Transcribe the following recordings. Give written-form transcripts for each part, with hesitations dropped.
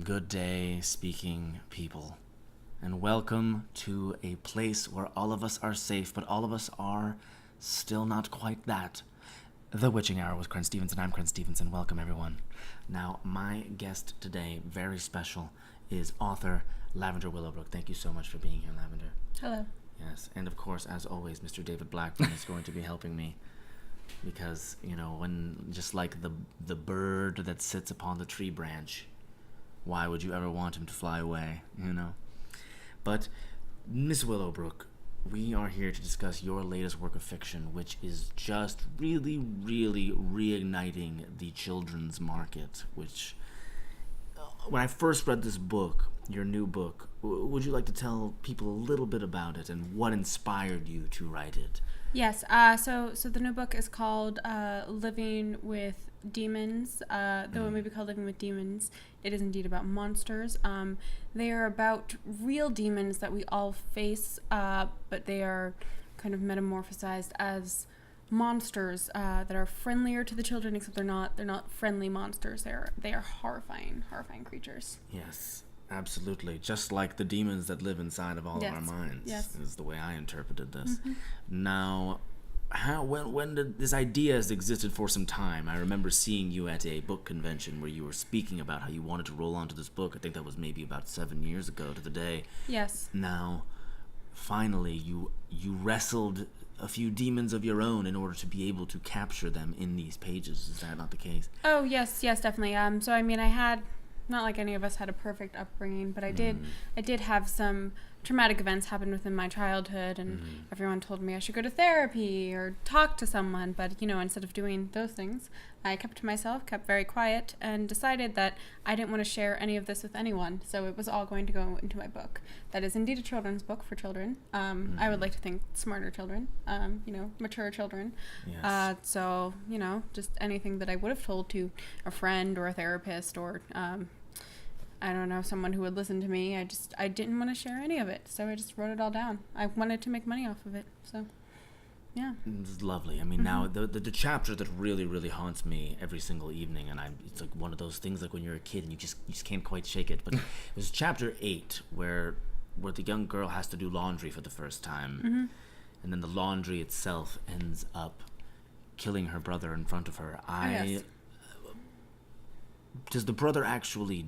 good day, speaking people, and welcome to a place where all of us are safe, but all of us are still not quite that. The Witching Hour with Crent Stevenson. I'm Crent Stevenson. Welcome, everyone. Now, my guest today, very special, is author Lavender Willowbrook. Thank you so much for being here, Lavender. Hello. Yes, and of course, as always, Mr. David Blackburn is going to be helping me. Because, you know, when just like the bird that sits upon the tree branch, why would you ever want him to fly away, you know? But, Miss Willowbrook, we are here to discuss your latest work of fiction, which is just really, really reigniting the children's market, which, when I first read this book, your new book, would you like to tell people a little bit about it and what inspired you to write it? Yes. So the new book is called Living with Demons. Though it may be called Living with Demons, it is indeed about monsters. They are about real demons that we all face, but they are kind of metamorphosized as monsters that are friendlier to the children, except they're not friendly monsters. They are horrifying creatures. Yes. Absolutely. Just like the demons that live inside of all of our minds, is the way I interpreted this. Mm-hmm. Now, when did this idea has existed for some time? I remember seeing you at a book convention where you were speaking about how you wanted to roll onto this book. I think that was maybe about 7 years ago to the day. Yes. Now, finally, you wrestled a few demons of your own in order to be able to capture them in these pages. Is that not the case? Oh, yes, definitely. So, I mean, I had... Not like any of us had a perfect upbringing, but I did have some traumatic events happen within my childhood, and everyone told me I should go to therapy or talk to someone. But, you know, instead of doing those things, I kept to myself, kept very quiet, and decided that I didn't want to share any of this with anyone. So it was all going to go into my book. That is indeed a children's book for children. I would like to think smarter children, mature children. Yes. So, you know, just anything that I would have told to a friend or a therapist or... I don't know, someone who would listen to me. I didn't want to share any of it, so I just wrote it all down. I wanted to make money off of it, so, yeah. It's lovely. I mean, now, the chapter that really, really haunts me every single evening, and it's like one of those things like when you're a kid and you just can't quite shake it, but it was chapter 8, where the young girl has to do laundry for the first time, and then the laundry itself ends up killing her brother in front of her. Yes. Does the brother actually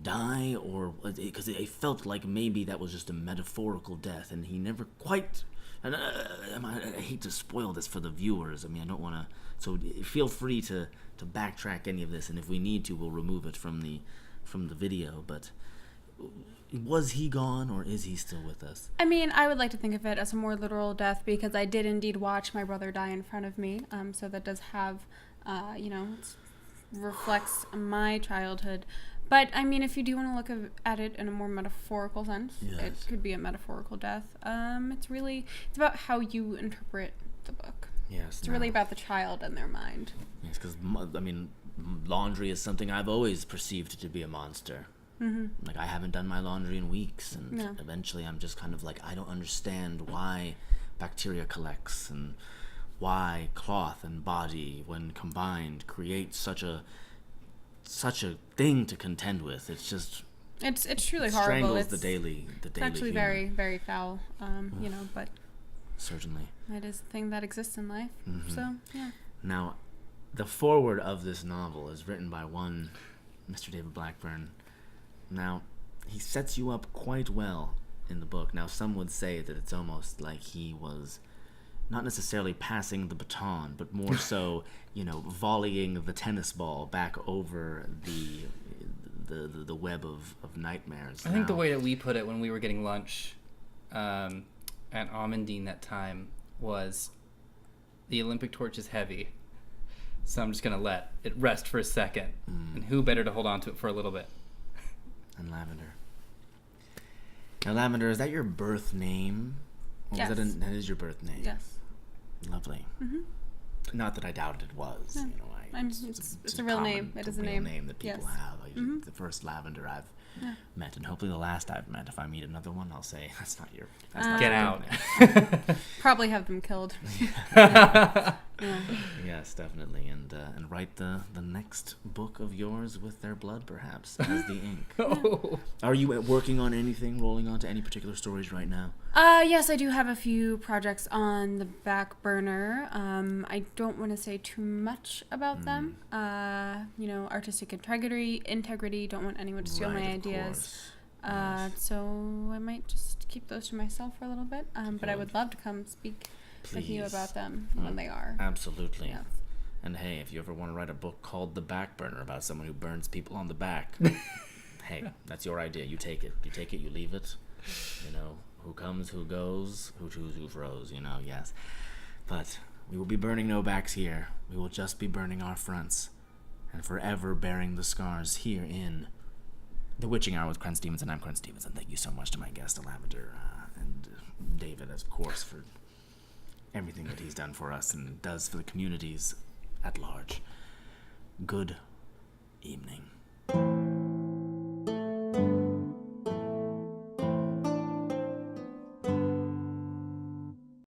die, or because it felt like maybe that was just a metaphorical death and he never quite, and I hate to spoil this for the viewers. I mean, I don't want to, so feel free to backtrack any of this, and if we need to, we'll remove it from the video. But was he gone, or is he still with us? I mean, I would like to think of it as a more literal death, because I did indeed watch my brother die in front of me, so that does have reflects my childhood. But, I mean, if you do want to look at it in a more metaphorical sense, It could be a metaphorical death. It's about how you interpret the book. Yes. It's really about the child and their mind. Yes, because, I mean, laundry is something I've always perceived to be a monster. Mm-hmm. Like, I haven't done my laundry in weeks, and eventually I'm just kind of like, I don't understand why bacteria collects, and why cloth and body, when combined, create such a thing to contend with. It's just it's truly horrible. Strangles the daily it's actually humor. Very, very foul. But certainly it is a thing that exists in life. So yeah. Now, the foreword of this novel is written by one Mr. David Blackburn. Now, he sets you up quite well in the book. Now, some would say that it's almost like he was not necessarily passing the baton, but more so, volleying the tennis ball back over the web of nightmares. I think the way that we put it when we were getting lunch at Amandine that time was, the Olympic torch is heavy, so I'm just going to let it rest for a second. And who better to hold on to it for a little bit? And Lavender. Now, Lavender, is that your birth name? Yes. That is your birth name? Yes. Lovely. Not that I doubted it was. No. It's a real name. It is a name that people have. The first Lavender I've met, and hopefully the last I've met. If I meet another one, I'll say, that's not your. Get out. Probably have them killed. Yeah. Yes, definitely, and write the next book of yours with their blood, perhaps, as the ink. Oh. Are you working on anything, rolling onto any particular stories right now? Yes, I do have a few projects on the back burner. I don't want to say too much about them. Artistic integrity. Don't want anyone to steal my ideas. Yes. So I might just keep those to myself for a little bit. But I would love to come speak with you Please. about them when they are. Absolutely. Yes. And hey, if you ever want to write a book called The Back Burner about someone who burns people on the back, hey, that's your idea. You take it. You leave it. Who comes, who goes, who chooses, who froze, yes. But we will be burning no backs here. We will just be burning our fronts and forever bearing the scars here in The Witching Hour with Crent Stevenson. I'm Crent Stevenson. Thank you so much to my guest, Lavender, and David, of course, for everything that he's done for us and does for the communities at large. Good evening.